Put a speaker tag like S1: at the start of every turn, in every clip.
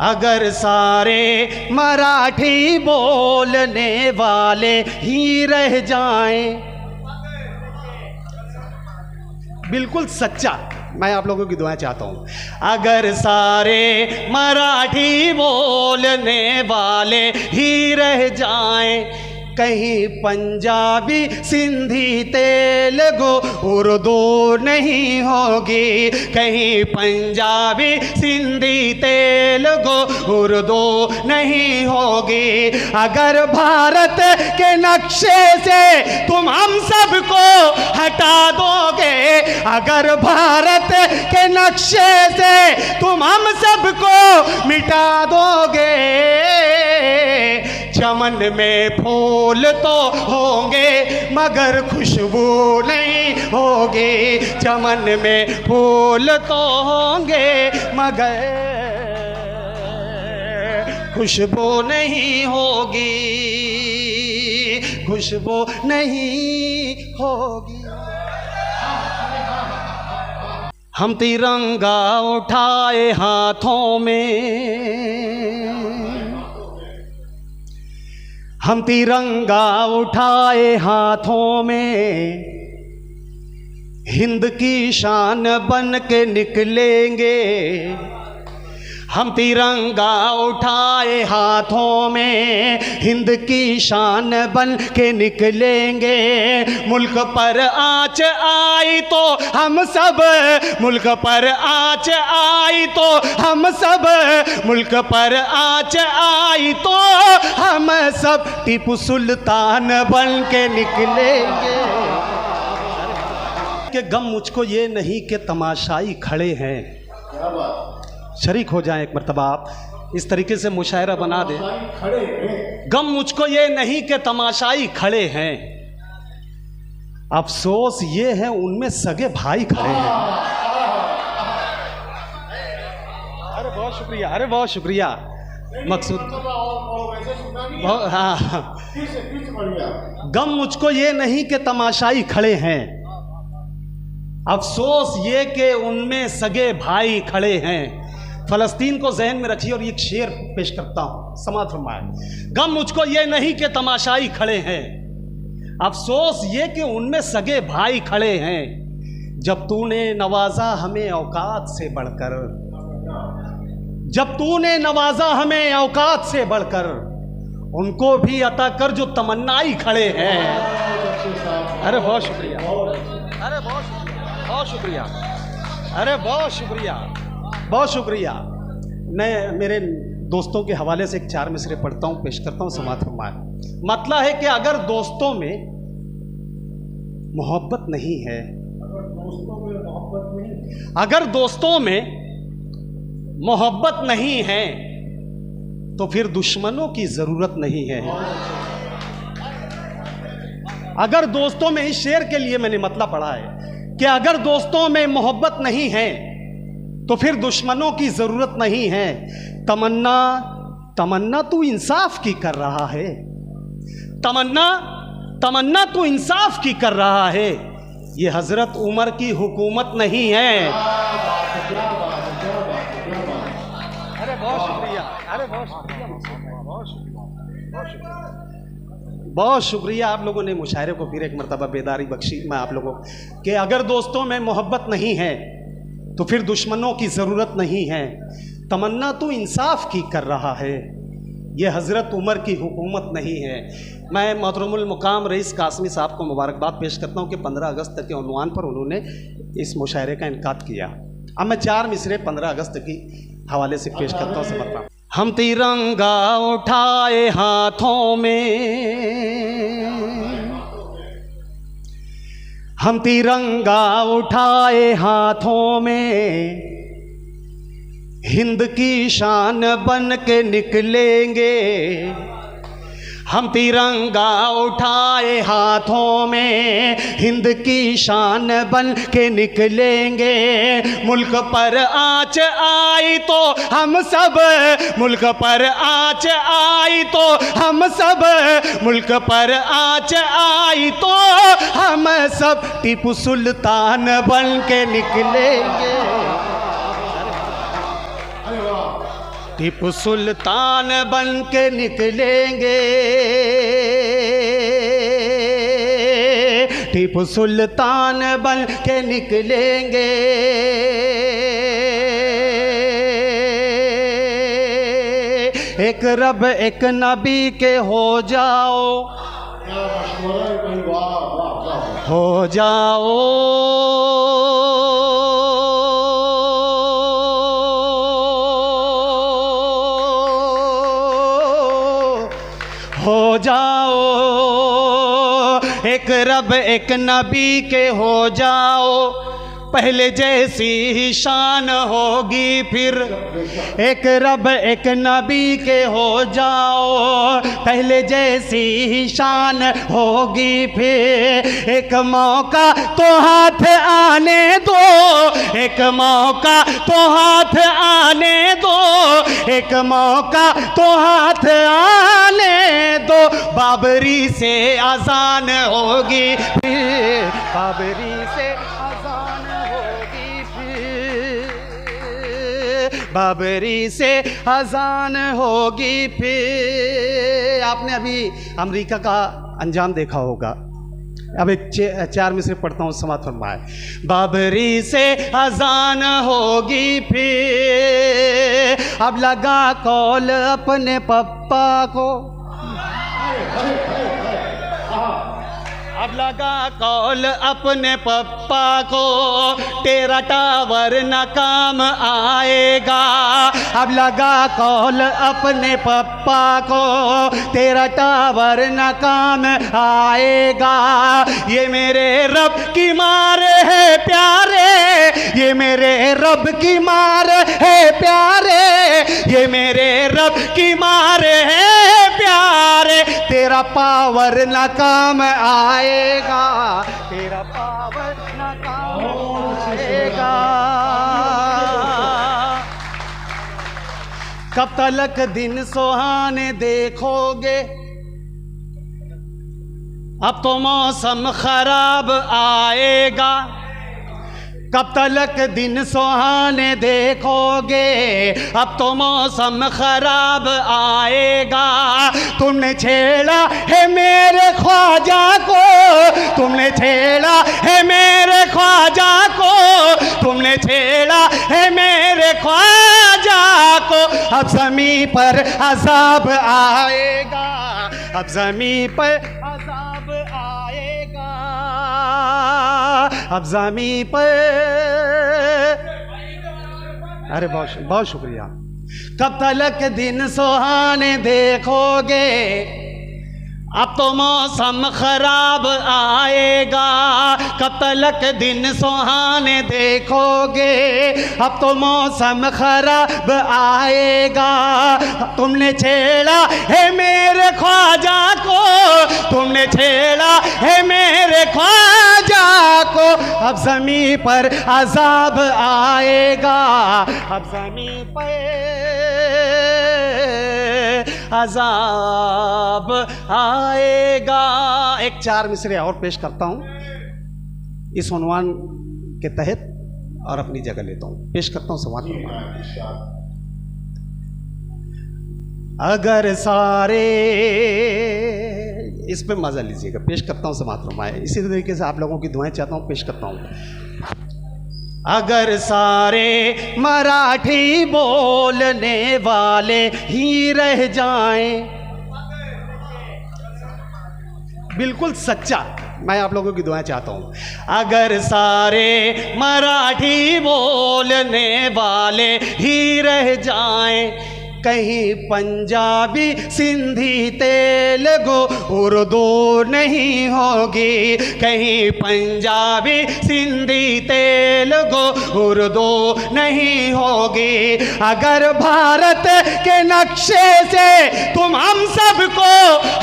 S1: अगर सारे मराठी बोलने वाले ही रह जाएं, बिल्कुल सच्चा मैं आप लोगों की दुआएं चाहता हूं। अगर सारे मराठी बोलने वाले ही रह जाएं, कहीं पंजाबी सिंधी तेलुगु उर्दू नहीं होगी, कहीं पंजाबी सिंधी तेलुगु उर्दू नहीं होगी। अगर भारत के नक्शे से तुम हम सबको हटा दोगे, अगर भारत के नक्शे से तुम हम सबको मिटा दोगे, चमन में फूल तो होंगे मगर खुशबू नहीं होगी, चमन में फूल तो होंगे मगर खुशबू नहीं होगी, खुशबू नहीं होगी। हम तिरंगा उठाए हाथों में, हम तिरंगा उठाए हाथों में, हिंद की शान बन के निकलेंगे। हम तिरंगा उठाए हाथों में, हिंद की शान बन के निकलेंगे। मुल्क पर आँच आई तो हम सब, मुल्क पर आँच आई तो हम सब, मुल्क पर आँच आई तो हम सब टीपू सुल्तान बन के निकलेंगे। कि गम मुझको ये नहीं कि तमाशाई खड़े हैं, शरीक हो जाएं एक मर्तबा आप, इस तरीके से मुशायरा बना दे। गम मुझको ये नहीं कि तमाशाई खड़े हैं, अफसोस ये है उनमें सगे भाई खड़े हैं। अरे बहुत शुक्रिया, अरे बहुत शुक्रिया मकसूद। हाँ, गम मुझको ये नहीं कि तमाशाई खड़े हैं, अफसोस ये कि उनमें सगे भाई खड़े हैं। फ़लस्तीन को जहन में रखिए और ये शेर पेश करता हूँ, समाअत फरमाए। गम मुझको ये नहीं कि तमाशाई खड़े हैं, अफसोस ये कि उनमें सगे भाई खड़े हैं। जब तूने नवाजा हमें औकात से बढ़कर, जब तूने नवाजा हमें औकात से बढ़कर, उनको भी अता कर जो तमन्नाई खड़े हैं। अरे बहुत शुक्रिया, अरे बहुत शुक्रिया, बहुत शुक्रिया, अरे बहुत शुक्रिया, बहुत शुक्रिया। मैं मेरे दोस्तों के हवाले से एक 4 मिसरे पढ़ता हूँ, पेश करता हूँ, समाअत फरमाए। मतलब है कि अगर दोस्तों में मोहब्बत नहीं है, अगर दोस्तों में मोहब्बत नहीं है तो फिर दुश्मनों की जरूरत नहीं है। अगर दोस्तों में, इस शेर के लिए मैंने मतलब पढ़ा है कि अगर दोस्तों में मोहब्बत नहीं है तो फिर दुश्मनों की जरूरत नहीं है। तमन्ना, तमन्ना तू इंसाफ की कर रहा है, तमन्ना, तमन्ना तू इंसाफ की कर रहा है। ये हजरत उमर की हुकूमत नहीं है। अरे बहुत शुक्रिया, अरे बहुत शुक्रिया, बहुत शुक्रिया, बहुत शुक्रिया, बहुत शुक्रिया। आप लोगों ने मुशायरे को फिर एक मरतबा बेदारी बख्शी। मैं आप लोगों कि अगर दोस्तों में मोहब्बत नहीं है तो फिर दुश्मनों की ज़रूरत नहीं है। तमन्ना तो इंसाफ की कर रहा है, ये हज़रत उमर की हुकूमत नहीं है। मैं मोहतरमुल मुकाम रईस कासमी साहब को मुबारकबाद पेश करता हूँ कि 15 अगस्त के उन्वान पर उन्होंने इस मुशायरे का इनकाद किया। अब मैं 4 मिसरे 15 अगस्त की हवाले से पेश करता हूँ, समझता हूँ। हम तिरंगा उठाए हाथों में, हम तिरंगा उठाए हाथों में, हिंद की शान बन के निकलेंगे। हम तिरंगा उठाए हाथों में, हिंद की शान बन के निकलेंगे। मुल्क पर आँच आई तो हम सब, मुल्क पर आँच आई तो हम सब, मुल्क पर आँच आई तो हम सब टीपू सुल्तान बन के निकलेंगे। टीपू सुल्तान बन के निकलेंगे, टीपू सुल्तान बन के निकलेंगे। एक रब एक नबी के हो जाओ, हो जाओ। हो जाओ, एक रब एक नबी के हो जाओ, पहले जैसी ही शान होगी फिर। एक रब एक नबी के हो जाओ, पहले जैसी ही शान होगी फिर। एक मौका तो हाथ आने दो, एक मौका तो हाथ आने दो, एक मौका तो हाथ आने दो। बाबरी से अजान होगी फिर, बाबरी से बाबरी से अजान होगी फिर। आपने अभी अमेरिका का अंजाम देखा होगा। अब एक 4 मिसरे पढ़ता हूँ, समात फरमाए। बाबरी से अजान होगी फिर, अब लगा कॉल अपने पप्पा को, अब लगा कॉल अपने पप्पा को, तेरा टावर न काम आएगा। अब लगा कॉल अपने पप्पा को, तेरा टावर न काम आएगा। ये मेरे रब की मार है प्यारे, ये मेरे रब की मार है प्यारे, ये मेरे रब की मार है प्यारे। तेरा पावर न काम आएगा, तेरा पावर न काम आएगा। कब तलक दिन सुहाने देखोगे, अब तो मौसम खराब आएगा। कब तलक दिन सुहाने देखोगे, अब तो मौसम खराब आएगा। तुमने छेड़ा है मेरे ख्वाजा को, तुमने छेड़ा है मेरे ख्वाजा को, तुमने छेड़ा है मेरे ख्वाजा को। अब ज़मीं पर अज़ाब आएगा, अब ज़मीं पर अज़ाब आएगा, अब ज़मीं पर। अरे बहुत शुक्रिया। कब तलक दिन सुहाने देखोगे, अब तो मौसम खराब आएगा। कब तलक दिन सुहाने देखोगे, अब तो मौसम खराब आएगा। तुमने छेड़ा है मेरे ख्वाजा को, तुमने छेड़ा है मेरे ख्वाजा को। अब ज़मीं पर अज़ाब आएगा, अब ज़मीं पर अज़ाब आएगा। एक 4 मिसरे और पेश करता हूँ इस उन्वान के तहत और अपनी जगह लेता हूँ, पेश करता हूँ समाज। अगर सारे, इस पे मजा लीजिएगा, पेश करता हूँ समाज फरमाए। इसी तरीके से आप लोगों की दुआएं चाहता हूँ, पेश करता हूँ। अगर सारे मराठी बोलने वाले ही रह जाएं, बिल्कुल सच्चा, मैं आप लोगों की दुआएं चाहता हूँ। अगर सारे मराठी बोलने वाले ही रह जाएं, कहीं पंजाबी सिंधी तेलुगु उर्दू नहीं होगी, कहीं पंजाबी सिंधी तेलुगु उर्दू नहीं होगी। अगर भारत के नक्शे से तुम हम सबको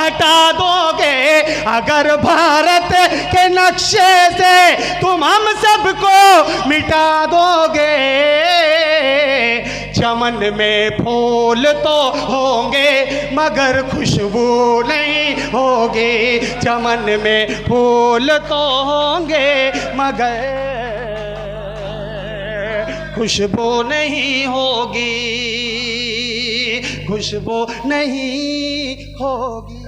S1: हटा दोगे, अगर भारत के नक्शे से तुम हम सबको मिटा दोगे, चमन में फूल तो होंगे मगर खुशबू नहीं होगी, चमन में फूल तो होंगे मगर खुशबू नहीं होगी। खुशबू नहीं होगी।